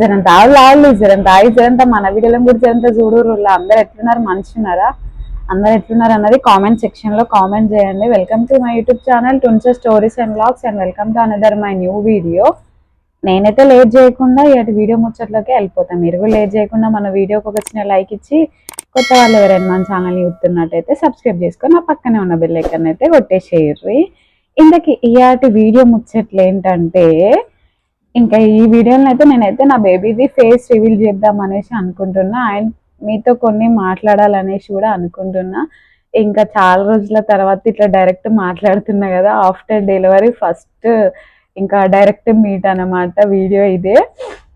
జరంత వాళ్ళు జరంత మన వీడియోల గురించి జరంత చూడురు అందరు ఎట్లున్నారు మంచిగున్నారా అందరు ఎట్లున్నారు అన్నది కామెంట్ సెక్షన్ లో కామెంట్ చేయండి. Welcome to my YouTube channel టుంచ stories and vlogs and welcome to another my new video. నేనైతే లేట్ చేయకుండా ఇటు వీడియో ముచ్చట్లోకి వెళ్ళిపోతాను. మీరు కూడా లేట్ చేయకుండా మన వీడియోకి ఒక చిన్న లైక్ ఇచ్చి కొత్త వాళ్ళు ఎవరైనా మన ఛానల్ చూస్తున్నట్టయితే సబ్స్క్రైబ్ చేసుకొని ఆ పక్కనే ఉన్న బెల్ ఐకాన్ అయితే కొట్టేసేయండి. ఇంతకీ ఇయాటి వీడియో ముచ్చట్లు ఏంటంటే, ఇంకా ఈ వీడియోలో అయితే నేనైతే నా బేబీది ఫేస్ రివీల్ చేద్దాం అనేసి అనుకుంటున్నా అండ్ మీతో కొన్ని మాట్లాడాలనేసి కూడా అనుకుంటున్నా. ఇంకా చాలా రోజుల తర్వాత ఇట్లా డైరెక్ట్ మాట్లాడుతున్నా కదా, ఆఫ్టర్ డెలివరీ ఫస్ట్ ఇంకా డైరెక్ట్ మీట్ అన్నమాట వీడియో ఇదే.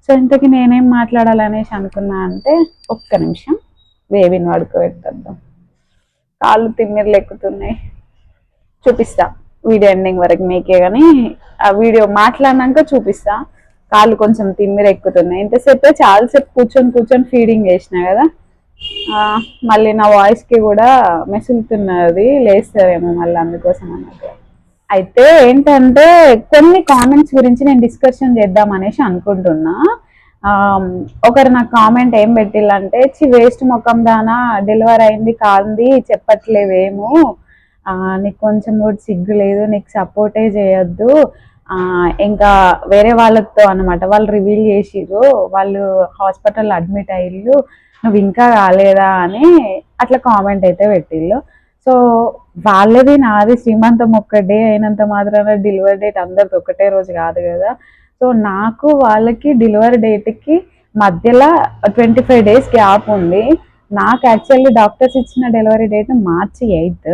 సో ఇంతకీ నేనేం మాట్లాడాలనేసి అనుకున్నా అంటే, ఒక్క నిమిషం బేబీని పడుకోబెట్టేద్దాం. కాళ్ళు తిమ్మిర్లు ఎక్కుతున్నాయి, చూపిస్తా వీడియో ఎండింగ్ వరకు మీకే. కానీ ఆ వీడియో మాట్లాడినాక చూపిస్తా. కాళ్ళు కొంచెం తిమ్మిరి ఎక్కుతున్నాయి. ఇంతసేపు చాలాసేపు కూర్చొని ఫీడింగ్ చేసిన కదా, మళ్ళీ నా వాయిస్కి కూడా మెసులుతున్నది, లేస్తారేమో మళ్ళీ అందుకోసం అన్నట్టు. అయితే ఏంటంటే కొన్ని కామెంట్స్ గురించి నేను డిస్కషన్ చేద్దాం అనేసి అనుకుంటున్నా. ఒకరు నాకు కామెంట్ ఏం పెట్టిల్లంటే, వేస్ట్ ముఖం దానా డెలివరీ అయింది కాంది చెప్పట్లేవేమో, నీకు కొంచెం కూడా సిగ్గు లేదు, నీకు సపోర్టే చేయొద్దు, ఇంకా వేరే వాళ్ళతో అనమాట వాళ్ళు రివీల్ చేసిర్రు, వాళ్ళు హాస్పిటల్ అడ్మిట్ అయ్యిళ్ళు, నువ్వు ఇంకా రాలేదా అని అట్లా కామెంట్ అయితే పెట్టిళ్ళు. సో వాళ్ళది నాది శ్రీమంతం ఒక్కటే అయినంత మాత్రాన డెలివరీ డేట్ అందరిది ఒకటే రోజు కాదు కదా. సో నాకు వాళ్ళకి డెలివరీ డేట్కి మధ్యలో 25 days గ్యాప్ ఉంది. నాకు యాక్చువల్లీ డాక్టర్స్ ఇచ్చిన డెలివరీ డేట్ March 8th,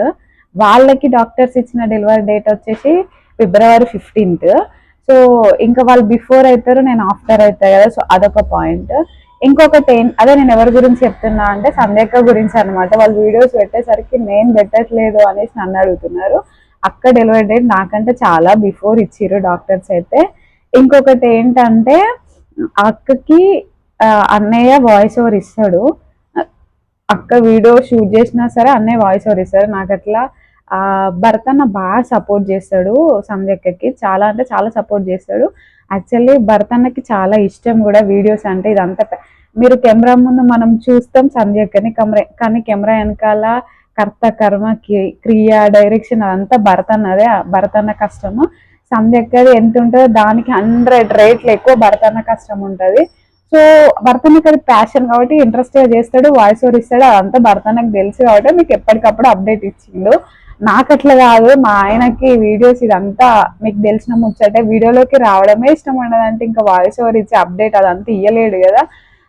వాళ్ళకి డాక్టర్స్ ఇచ్చిన డెలివరీ డేట్ వచ్చేసి February 15th. సో ఇంకా వాళ్ళు బిఫోర్ అవుతారు, నేను ఆఫ్టర్ అవుతాను కదా. సో అదొక పాయింట్. ఇంకొకటి అదే నేను ఎవరి గురించి చెప్తున్నా అంటే సంధ్యక్క గురించి అనమాట. వాళ్ళు వీడియోస్ పెట్టేసరికి నేను పెట్టట్లేదు అనేసి నన్ను అడుగుతున్నారు. అక్క డెలివరీ డేట్ నాకంటే చాలా బిఫోర్ ఇచ్చిర్రు డాక్టర్స్ అయితే. ఇంకొకటి ఏంటంటే, అక్కకి అన్నయ్య వాయిస్ ఓవర్ ఇస్తాడు. అక్క వీడియో షూట్ చేసినా సరే అన్నయ్య వాయిస్ ఓవర్ ఇస్తాడు. నాకు అట్లా భరతన్న బాగా సపోర్ట్ చేస్తాడు సంధ్యక్కకి, చాలా అంటే చాలా సపోర్ట్ చేస్తాడు. యాక్చువల్లీ భరతన్నకి చాలా ఇష్టం కూడా వీడియోస్ అంటే. ఇదంతా మీరు కెమెరా ముందు మనం చూస్తాం సంధ్యక్కని, కానీ కెమెరా వెనకాల కర్త కర్మ క్రియ డైరెక్షన్ అదంతా భరతన్నదే. భరతన్న కష్టము సంధ్యక్కది ఎంత ఉంటుందో దానికి 100 రేట్లు ఎక్కువ భరతన్న కష్టం ఉంటుంది. సో భరతన్నకి అది ప్యాషన్ కాబట్టి ఇంట్రెస్ట్గా చేస్తాడు, వాయిస్ ఓవర్ ఇస్తాడు. అదంతా భరతన్నకు తెలుసు కాబట్టి మీకు ఎప్పటికప్పుడు అప్డేట్ ఇచ్చిండు. నాకు అట్లా కాదు, మా ఆయనకి వీడియోస్ ఇదంతా మీకు తెలిసిన ముచ్చటే, వీడియోలోకి రావడమే ఇష్టం ఉండదంటే ఇంకా వాయిస్ ఓవర్ ఇచ్చి అప్డేట్ అదంతా ఇయ్యలేడు కదా.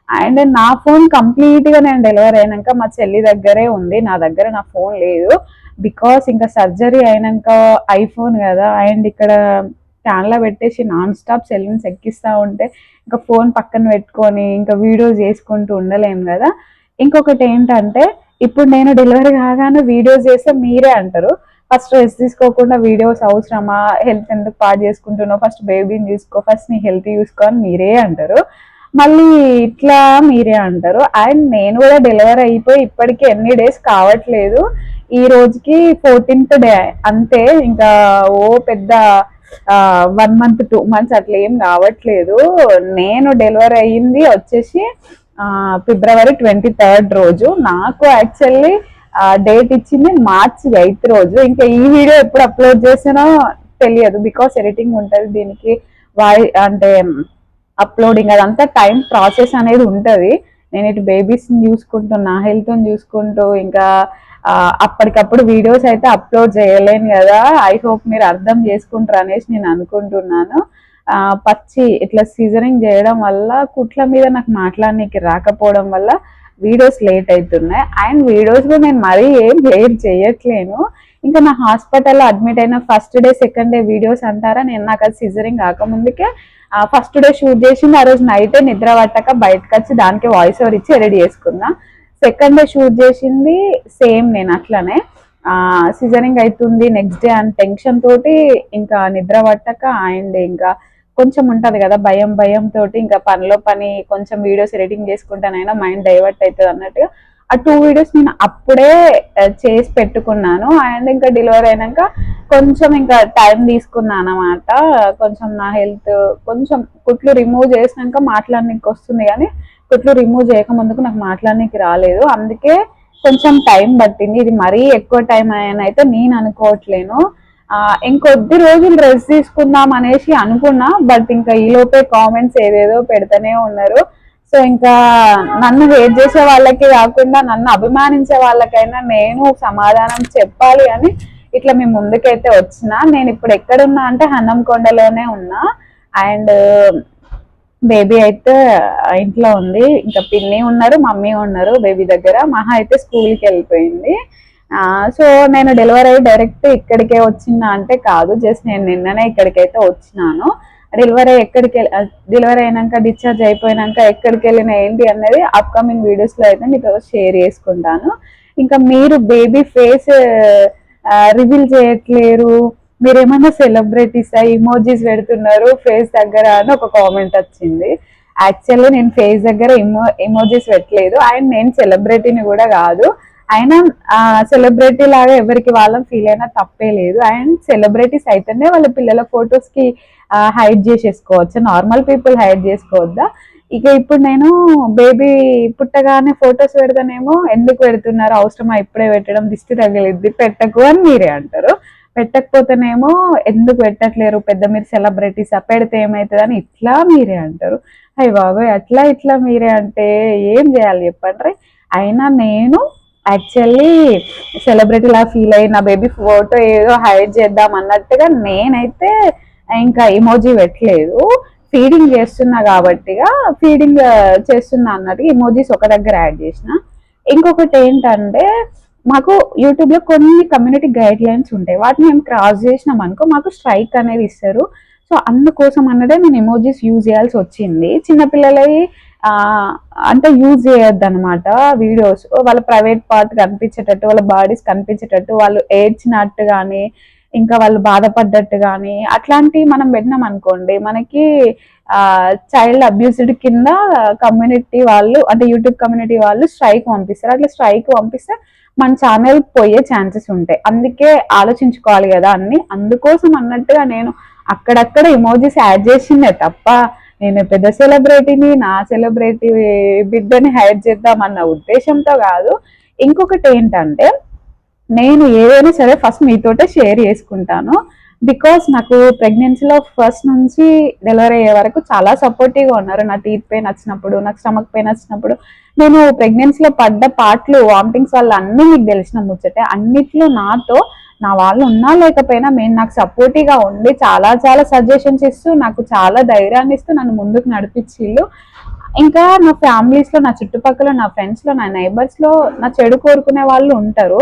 అండ్ నా ఫోన్ కంప్లీట్గా నేను డెలివరీ అయినాక మా చెల్లి దగ్గరే ఉంది, నా దగ్గర నా ఫోన్ లేదు. బికాస్ ఇంకా సర్జరీ అయినాక ఐఫోన్ కదా, అండ్ ఇక్కడ ఫ్యాన్లో పెట్టేసి నాన్ స్టాప్ సెల్యూన్స్ ఎక్కిస్తూ ఉంటే ఇంకా ఫోన్ పక్కన పెట్టుకొని ఇంకా వీడియోస్ చేసుకుంటూ ఉండలేము కదా. ఇంకొకటి ఏంటంటే, ఇప్పుడు నేను డెలివరీ కాగానే వీడియోస్ చేస్తే మీరే అంటారు, ఫస్ట్ రెస్ట్ తీసుకోకుండా వీడియోస్ అవసరమా, హెల్త్ ఎందుకు పాడు చేసుకుంటున్నావు, ఫస్ట్ బేబీని చూసుకో, ఫస్ట్ నీ హెల్త్ చూసుకో అని మీరే అంటారు. మళ్ళీ ఇట్లా మీరే అంటారు. అండ్ నేను కూడా డెలివరీ అయిపోయి ఇప్పటికీ ఎన్ని డేస్ కావట్లేదు, ఈ రోజుకి 14th డే అంతే. ఇంకా ఓ పెద్ద 1 month 2 months అట్లా ఏం కావట్లేదు. నేను డెలివరీ అయ్యింది వచ్చేసి February 23rd రోజు. నాకు యాక్చువల్లీ డేట్ ఇచ్చింది March 8th రోజు. ఇంకా ఈ వీడియో ఎప్పుడు అప్లోడ్ చేసినో తెలియదు, బికాస్ ఎడిటింగ్ ఉంటుంది దీనికి, అంటే అప్లోడింగ్ అదంతా టైం ప్రాసెస్ అనేది ఉంటుంది. నేను ఇటు బేబీస్ని చూసుకుంటూ నా హెల్త్ని చూసుకుంటూ ఇంకా అప్పటికప్పుడు వీడియోస్ అయితే అప్లోడ్ చేయలేను కదా. ఐ హోప్ మీరు అర్థం చేసుకుంటారు అనేసి నేను అనుకుంటున్నాను. పచ్చి ఇట్లా సీజరింగ్ చేయడం వల్ల కుట్ల మీద నాకు మాట్లాడడానికి రాకపోవడం వల్ల వీడియోస్ లేట్ అవుతున్నాయి. అండ్ వీడియోస్ కూడా నేను మరీ ఏం లేట్ చేయట్లేను. ఇంకా నా హాస్పిటల్లో అడ్మిట్ అయిన first day second day videos అంటారా, నేను నాకు అది సీజరింగ్ కాకముందుకే ఫస్ట్ డే షూట్ చేసింది. ఆ రోజు నైటే నిద్ర పట్టక బయటకు వచ్చి దానికి వాయిస్ ఓవర్ ఇచ్చి రెడీ చేసుకున్నా. సెకండ్ డే షూట్ చేసింది సేమ్ నేను అట్లనే సీజరింగ్ అవుతుంది నెక్స్ట్ డే అని టెన్షన్ తోటి ఇంకా నిద్ర పట్టక, అండ్ ఇంకా కొంచెం ఉంటుంది కదా భయం తోటి ఇంకా పనిలో పని కొంచెం వీడియోస్ ఎడిటింగ్ చేసుకుంటానైనా మైండ్ డైవర్ట్ అవుతుంది అన్నట్టుగా ఆ 2 వీడియోస్ నేను అప్పుడే చేసి పెట్టుకున్నాను. అండ్ ఇంకా డెలివరీ అయినాక కొంచెం ఇంకా టైం తీసుకున్నాను అన్నమాట. కొంచెం నా హెల్త్ కొంచెం కుట్లు రిమూవ్ చేసినాక మాట్లాడడానికి వస్తుంది, కానీ కుట్లు రిమూవ్ చేయక ముందుకు నాకు మాట్లాడడానికి రాలేదు. అందుకే కొంచెం టైం పట్టింది. ఇది మరీ ఎక్కువ టైం అయితే నేను అనుకోవట్లేను. ఇంకొద్ది రోజులు రెస్ట్ తీసుకుందాం అనేసి అనుకున్నా, బట్ ఇంకా ఈ లోపే కామెంట్స్ ఏదేదో పెడతానే ఉన్నారు. సో ఇంకా నన్ను హేట్ చేసే వాళ్ళకి కాకుండా నన్ను అభిమానించే వాళ్ళకైనా నేను సమాధానం చెప్పాలి అని ఇట్లా మీ ముందుకైతే వచ్చిన. నేను ఇప్పుడు ఎక్కడున్నా అంటే హన్నంకొండలోనే ఉన్నా. అండ్ బేబీ అయితే ఇంట్లో ఉంది. ఇంకా పిన్ని ఉన్నారు, మమ్మీ ఉన్నారు బేబీ దగ్గర. మహా అయితే స్కూల్కి వెళ్ళిపోయింది. సో నేను డెలివరీ అయ్యి డైరెక్ట్ ఇక్కడికే వచ్చినా అంటే కాదు, జస్ట్ నేను నిన్ననే ఇక్కడికైతే వచ్చినాను. డెలివరీ అయినాక డిశ్చార్జ్ అయిపోయినాక ఎక్కడికి వెళ్ళినా ఏంటి అనేది అప్కమింగ్ వీడియోస్ లో అయితే మీతో షేర్ చేసుకుంటాను. ఇంకా మీరు బేబీ ఫేస్ రివీల్ చేయట్లేరు, మీరేమన్నా సెలబ్రిటీసా, ఇమోజీస్ పెడుతున్నారు ఫేస్ దగ్గర అని ఒక కామెంట్ వచ్చింది. యాక్చువల్లీ నేను ఫేస్ దగ్గర ఇమోజీస్ పెట్టలేదు. అండ్ నేను సెలబ్రిటీని కూడా కాదు. అయినా సెలబ్రిటీ లాగా ఎవరికి వాళ్ళం ఫీల్ అయినా తప్పే లేదు. అండ్ సెలబ్రిటీస్ అయితేనే వాళ్ళ పిల్లల ఫొటోస్ కి హైడ్ చేసేసుకోవచ్చు, నార్మల్ పీపుల్ హైడ్ చేసుకోవద్దా? ఇక ఇప్పుడు నేను బేబీ పుట్టగానే ఫొటోస్ పెడతానేమో ఎందుకు పెడుతున్నారు, అవసరమా ఇప్పుడే పెట్టడం, దిష్టి తగిలిద్ది, పెట్టకు అని మీరే అంటారు. పెట్టకపోతేనేమో ఎందుకు పెట్టట్లేరు, పెద్ద మీరు సెలబ్రిటీసా, పెడితే ఏమవుతుంది అని ఇట్లా మీరే అంటారు. అయ్య బాబోయ్, అట్లా ఇట్లా మీరే అంటే ఏం చేయాలి చెప్పండి. అయినా నేను యాక్చువల్లీ సెలబ్రిటీ లా ఫీల్ అయ్యి నా బేబీ ఫోటో ఏదో హైడ్ చేద్దాం అన్నట్టుగా నేనైతే ఇంకా ఇమోజీ పెట్టలేదు. ఫీడింగ్ చేస్తున్నా కాబట్టిగా ఫీడింగ్ చేస్తున్నా అన్నట్టుగా ఇమోజీస్ ఒక దగ్గర యాడ్ చేసిన. ఇంకొకటి ఏంటంటే మాకు యూట్యూబ్ లో కొన్ని కమ్యూనిటీ గైడ్ లైన్స్ ఉంటాయి, వాటిని మేము క్రాస్ చేసినాం అనుకో మాకు స్ట్రైక్ అనేది ఇస్తారు. సో అందుకోసం అన్నదే నేను ఎమోజీస్ యూజ్ చేయాల్సి వచ్చింది. చిన్నపిల్లలవి అంటే యూజ్ చేయొద్దు అనమాట వీడియోస్. వాళ్ళ ప్రైవేట్ పార్ట్ కనిపించేటట్టు, వాళ్ళ బాడీస్ కనిపించేటట్టు, వాళ్ళు ఏడ్చినట్టు కానీ ఇంకా వాళ్ళు బాధపడ్డట్టు కానీ అట్లాంటివి మనం పెట్టినాం అనుకోండి, మనకి చైల్డ్ అబ్యూస్డ్ కింద కమ్యూనిటీ వాళ్ళు అంటే యూట్యూబ్ కమ్యూనిటీ వాళ్ళు స్ట్రైక్ పంపిస్తారు. అట్లా స్ట్రైక్ పంపిస్తే మన ఛానల్ పోయే ఛాన్సెస్ ఉంటాయి. అందుకే ఆలోచించుకోవాలి కదా అన్ని. అందుకోసం అన్నట్టుగా నేను అక్కడక్కడ ఇమోజీస్ యాడ్ చేసిందే తప్ప నేను పెద్ద సెలబ్రిటీని, నా సెలబ్రిటీ బిడ్డని హైడ్ చేద్దామన్న ఉద్దేశంతో కాదు. ఇంకొకటి ఏంటంటే నేను ఏదైనా సరే ఫస్ట్ మీతోటే షేర్ చేసుకుంటాను. బికాస్ నాకు ప్రెగ్నెన్సీలో ఫస్ట్ నుంచి డెలివరీ అయ్యే వరకు చాలా సపోర్టివ్గా ఉన్నారు. నా టీత్ పెయిన్ వచ్చినప్పుడు, నాకు స్టమక్ పెయిన్ వచ్చినప్పుడు, నేను ప్రెగ్నెన్సీలో పడ్డ పాటలు, వామిటింగ్స్ వల్ల అన్నీ మీకు తెలిసిన ముచ్చటే. అన్నిట్లో నాతో నా వాళ్ళు ఉన్నా లేకపోయినా మేము నాకు సపోర్టివ్గా ఉండి చాలా చాలా సజెషన్స్ ఇస్తూ నాకు చాలా ధైర్యాన్ని ఇస్తూ నన్ను ముందుకు నడిపించిళ్ళు. ఇంకా నా ఫ్యామిలీస్లో, నా చుట్టుపక్కల, నా ఫ్రెండ్స్లో, నా నైబర్స్లో నా చెడు కోరుకునే వాళ్ళు ఉంటారు.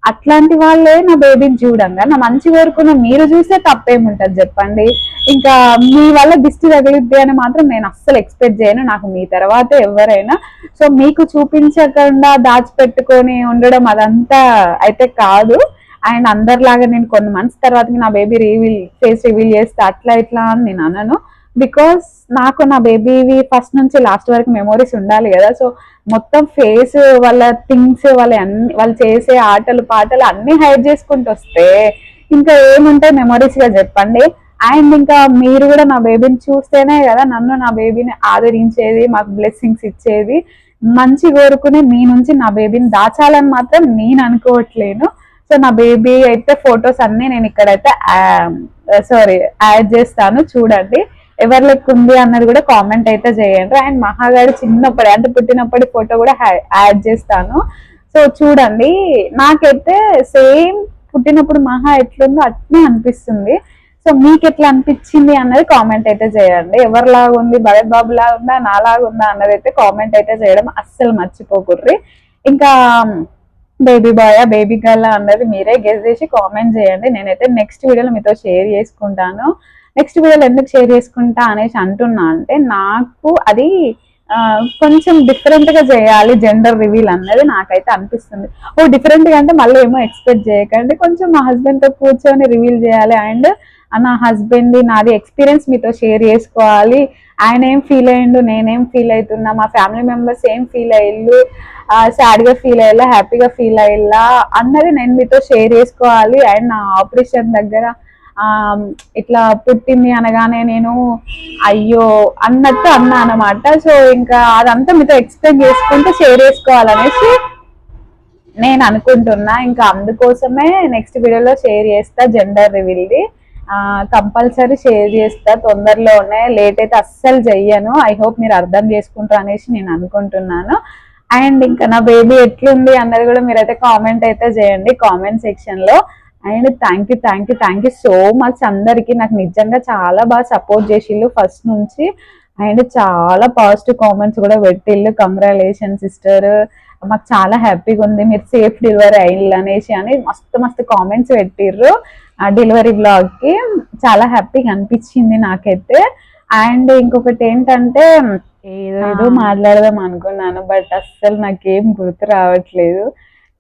అట్లాంటి వాళ్ళే నా బేబీని చూడంగా నా మంచి కోరుకున్న మీరు చూస్తే తప్పేముంటది చెప్పండి. ఇంకా మీ వల్ల దిష్టి తగిలిద్ది అని మాత్రం నేను అస్సలు ఎక్స్పెక్ట్ చేయను, నాకు మీ తర్వాత ఎవరైనా. సో మీకు చూపించకుండా దాచిపెట్టుకొని ఉండడం అదంతా అయితే కాదు. అండ్ అందరిలాగా నేను కొన్ని మంత్స్ తర్వాత నా బేబీ ఫేస్ రివీల్ చేస్తే అట్లా ఇట్లా అని నేను అనను. బికాస్ నాకు నా బేబీవి ఫస్ట్ నుంచి లాస్ట్ వరకు మెమోరీస్ ఉండాలి కదా. సో మొత్తం ఫేస్, వాళ్ళ థింగ్స్, వాళ్ళు చేసే ఆటలు పాటలు అన్ని హైడ్ చేసుకుంటూ వస్తే ఇంకా ఏముంటాయి మెమోరీస్ గా చెప్పండి. అండ్ ఇంకా మీరు కూడా నా బేబీని చూస్తేనే కదా నన్ను, నా బేబీని ఆదరించేది, మాకు బ్లెస్సింగ్స్ ఇచ్చేది. మంచి కోరుకునే మీ నుంచి నా బేబీని దాచాలని మాత్రం నేను అనుకోవట్లేను. సో నా బేబీ అయితే ఫొటోస్ అన్ని నేను ఇక్కడైతే యాడ్ చేస్తాను, చూడండి. ఎవరి లెక్క ఉంది అన్నది కూడా కామెంట్ అయితే చేయండి. అండ్ మహాగాడి చిన్నప్పటి అంటే పుట్టినప్పటి ఫోటో కూడా యాడ్ చేస్తాను. సో చూడండి, నాకైతే సేమ్ పుట్టినప్పుడు మహా ఎట్లుందో అట్నే అనిపిస్తుంది. సో మీకు ఎట్లా అనిపించింది అన్నది కామెంట్ అయితే చేయండి. ఎవరిలాగా ఉంది, భరత్ బాబు లాగా ఉందా, నాలాగా ఉందా అన్నది అయితే కామెంట్ అయితే చేయడం అస్సలు మర్చిపోకుర్రి. ఇంకా బేబీ బాయ్ బేబీ గర్ల్ అన్నది మీరే గెస్ చేసి కామెంట్ చేయండి. నేనైతే నెక్స్ట్ వీడియోలో మీతో షేర్ చేసుకుంటాను. నెక్స్ట్ వీడియోలో ఎందుకు షేర్ చేసుకుంటా అనేసి అంటున్నా అంటే నాకు అది కొంచెం డిఫరెంట్ గా చేయాలి జెండర్ రివీల్ అన్నది నాకైతే అనిపిస్తుంది. డిఫరెంట్ గా అంటే మళ్ళీ ఏమో ఎక్స్పెక్ట్ చేయకండి, కొంచెం మా హస్బెండ్ తో కూర్చొని రివీల్ చేయాలి. అండ్ నా హస్బెండ్ నాది ఎక్స్పీరియన్స్ మీతో షేర్ చేసుకోవాలి, ఆయన ఏం ఫీల్ అయ్యిండు, నేనేం ఫీల్ అవుతున్నా, మా ఫ్యామిలీ మెంబర్స్ ఏం ఫీల్ అయ్యిళ్ళు, సాడ్గా ఫీల్ అయ్యాలా హ్యాపీగా ఫీల్ అయ్యాలా అన్నది నేను మీతో షేర్ చేసుకోవాలి. అండ్ నా ఆపరేషన్ దగ్గర ఇట్లా పుట్టింది అనగానే నేను అయ్యో అన్నట్టు అన్నా అనమాట. సో ఇంకా అదంతా మీతో ఎక్స్ప్లెయిన్ చేసుకుంటూ షేర్ చేసుకోవాలనేసి నేను అనుకుంటున్నా. ఇంకా అందుకోసమే నెక్స్ట్ వీడియోలో షేర్ చేస్తా జెండర్ రివీల్ది, కంపల్సరీ షేర్ చేస్తా తొందరలోనే, లేట్ అయితే అస్సలు చెయ్యను. ఐ హోప్ మీరు అర్థం చేసుకుంటారు అనేసి నేను అనుకుంటున్నాను. అండ్ ఇంకా నా బేబీ ఎట్లుంది అన్నది కూడా మీరైతే కామెంట్ అయితే చేయండి కామెంట్ సెక్షన్ లో. And thank you so much అందరికి, నాకు నిజంగా చాలా బాగా సపోర్ట్ చేసిళ్ళు ఫస్ట్ నుంచి. అండ్ చాలా పాజిటివ్ కామెంట్స్ కూడా పెట్టిళ్ళు, కంగ్రాచులేషన్ సిస్టర్, మాకు చాలా హ్యాపీగా ఉంది, మీరు సేఫ్ డెలివరీ అయ్యిళ్ళు అనేసి అని మస్తు కామెంట్స్ పెట్టిర్రు. ఆ డెలివరీ బ్లాగ్ కి చాలా హ్యాపీగా అనిపించింది నాకైతే. అండ్ ఇంకొకటి ఏంటంటే ఏదో మాట్లాడదాం అనుకున్నాను, బట్ అస్సలు నాకేం గుర్తు రావట్లేదు.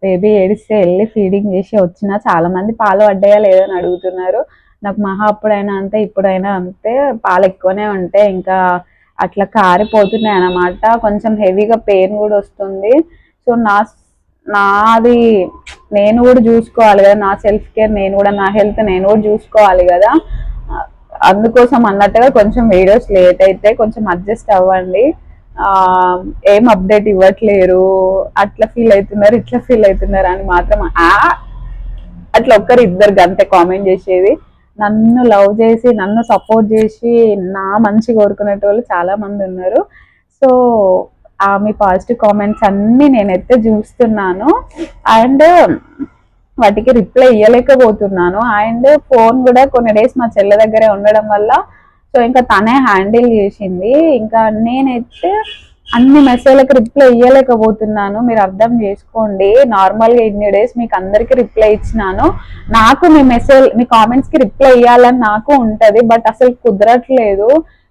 బేబీ ఏడిస్తే వెళ్ళి ఫీడింగ్ చేసి వచ్చిన, చాలా మంది పాలు పడ్డాయా లేదని అడుగుతున్నారు. నాకు మహా అప్పుడైనా అంతే ఇప్పుడైనా అంతే, పాలు ఎక్కువనే ఉంటాయి, ఇంకా అట్లా కారిపోతున్నాయి అన్నమాట. కొంచెం హెవీగా పెయిన్ కూడా వస్తుంది. సో నాది నేను కూడా చూసుకోవాలి కదా, నా సెల్ఫ్ కేర్ నేను కూడా, నా హెల్త్ నేను కూడా చూసుకోవాలి కదా. అందుకోసం అన్నట్టుగా కొంచెం వీడియోస్ లేట్ అయితే కొంచెం అడ్జస్ట్ అవ్వండి. ఏం అప్డేట్ ఇవ్వట్లేరు, అట్లా ఫీల్ అవుతున్నారు ఇట్లా ఫీల్ అవుతున్నారు అని మాత్రం అట్లా ఒక్కరు ఇద్దరు గంతే కామెంట్ చేసేది. నన్ను లవ్ చేసి నన్ను సపోర్ట్ చేసి నా మంచి కోరుకునేటోళ్ళు చాలా మంది ఉన్నారు. సో మీ పాజిటివ్ కామెంట్స్ అన్ని నేనైతే చూస్తున్నాను. అండ్ వాటికి రిప్లై ఇవ్వలేకపోతున్నాను. అండ్ ఫోన్ కూడా కొన్ని డేస్ మా చెల్లె దగ్గరే ఉండడం వల్ల సో ఇంకా తనే హ్యాండిల్ చేసింది. ఇంకా నేనైతే అన్ని మెసేజ్లకు రిప్లై ఇవ్వలేకపోతున్నాను, మీరు అర్థం చేసుకోండి. నార్మల్గా ఇన్ని డేస్ మీకు అందరికి రిప్లై ఇచ్చినాను, నాకు మీ కామెంట్స్ కి రిప్లై ఇవ్వాలని నాకు ఉంటది, బట్ అసలు కుదరట్లేదు.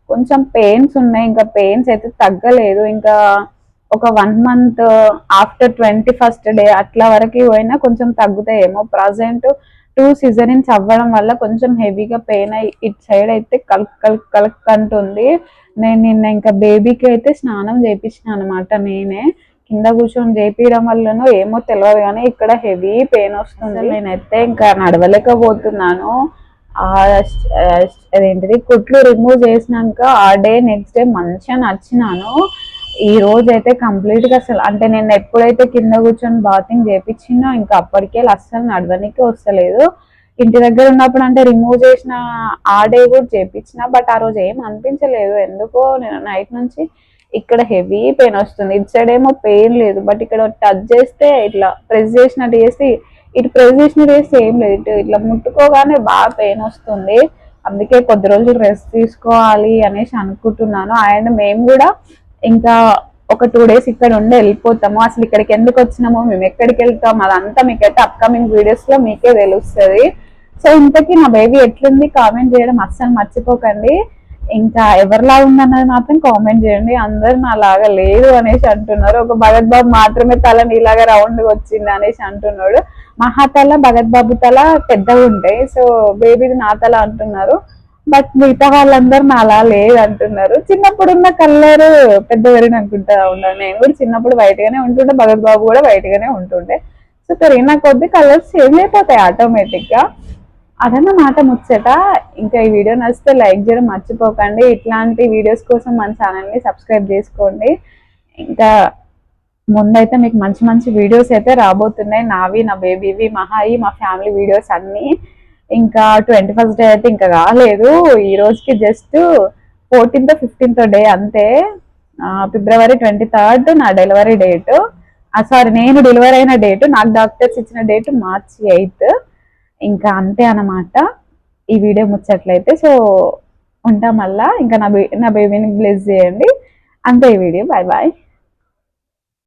కొంచెం పెయిన్స్ ఉన్నాయి, ఇంకా పెయిన్స్ అయితే తగ్గలేదు. ఇంకా ఒక 1 month ఆఫ్టర్ 21st డే అట్లా వరకు పోయినా కొంచెం తగ్గుతాయేమో. ప్రజెంట్ 2 సిజరీన్స్ అవ్వడం వల్ల కొంచెం హెవీగా పెయిన్ అయ్యి ఇటు సైడ్ అయితే కలక్ అంటుంది. నేను నిన్న ఇంకా బేబీకి అయితే స్నానం చేయించిన అనమాట, నేనే కింద కూర్చొని చేపించడం వల్లనో ఏమో తెలియదు కానీ ఇక్కడ హెవీ పెయిన్ వస్తుంది. నేనైతే ఇంకా నడవలేకపోతున్నాను. అదేంటిది కుట్లు రిమూవ్ చేసినాక ఆ డే నెక్స్ట్ డే మంచిగా నడిచినాను. ఈ రోజు అయితే కంప్లీట్ గా అసలు అంటే నేను ఎప్పుడైతే కింద కూర్చొని బాతింగ్ చేపించినా ఇంకా అప్పటికే అస్సలు నడవనికి వస్తలేదు. ఇంటి దగ్గర ఉన్నప్పుడు అంటే రిమూవ్ చేసిన ఆ డే కూడా చేపించిన, బట్ ఆ రోజు ఏం అనిపించలేదు ఎందుకో. నేను నైట్ నుంచి ఇక్కడ హెవీ పెయిన్ వస్తుంది, ఇటు సైడ్ ఏమో పెయిన్ లేదు, బట్ ఇక్కడ టచ్ చేస్తే ఇట్లా ప్రెస్ చేసినట్టు చేసి ఇటు ప్రెస్ చేసినట్టు చేస్తే ఏం లేదు, ఇటు ఇట్లా ముట్టుకోగానే బాగా పెయిన్ వస్తుంది. అందుకే కొద్ది రోజులు రెస్ట్ తీసుకోవాలి అనేసి అనుకుంటున్నాను. అండ్ మేము కూడా ఇంకా ఒక 2 days ఇక్కడ ఉండి వెళ్ళిపోతాము. అసలు ఇక్కడికి ఎందుకు వచ్చినామో, మేము ఎక్కడికి వెళ్తాం, అదంతా మీకైతే అప్కమింగ్ వీడియోస్ లో మీకే తెలుస్తుంది. సో ఇంతకీ నా బేబీ ఎట్లుంది కామెంట్ చేయడం అస్సలు మర్చిపోకండి. ఇంకా ఎవరిలా ఉందన్నది మాత్రం కామెంట్ చేయండి. అందరు నా లాగా లేదు అనేసి అంటున్నారు. ఒక భగత్ బాబు మాత్రమే తల నీలాగా రౌండ్ వచ్చింది అనేసి అంటున్నాడు. మహా తల భగత్ బాబు తల పెద్దగా ఉంటాయి, సో బేబీది నా తల అంటున్నారు. బట్ మిగతా వాళ్ళందరూ నా అలా లేదు అంటున్నారు. చిన్నప్పుడు ఉన్న కలర్ పెద్దవరిని అనుకుంటా ఉన్నాను. నేను కూడా చిన్నప్పుడు వైట్ గానే ఉంటుండే, భగత్ బాబు కూడా వైట్ గానే ఉంటుండే. సో పెరిగిన కొద్ది కలర్స్ చేంజ్ అయిపోతాయి ఆటోమేటిక్ గా. అదన్నమాట ముచ్చట. ఇంకా ఈ వీడియో నచ్చితే లైక్ చేయడం మర్చిపోకండి. ఇట్లాంటి వీడియోస్ కోసం మన ఛానల్ని సబ్స్క్రైబ్ చేసుకోండి. ఇంకా ముందైతే మీకు మంచి మంచి వీడియోస్ అయితే రాబోతున్నాయి, నావి, నా బేబీవి, మహాయి, మా ఫ్యామిలీ వీడియోస్ అన్నీ. ఇంకా 21st డే అయితే ఇంకా కాలేదు, ఈ రోజుకి జస్ట్ 14th 15th డే అంతే. February 23rd నా డెలివరీ డేట్, సారీ నేను డెలివరీ అయిన డేట్, నాకు డాక్టర్స్ ఇచ్చిన డేట్ March 8th. ఇంకా అంతే అన్నమాట ఈ వీడియో ముచ్చట్లయితే. సో ఉంటా మళ్ళా. ఇంకా నా బేబీని బ్లెస్ చేయండి. అంతే ఈ వీడియో. Bye bye.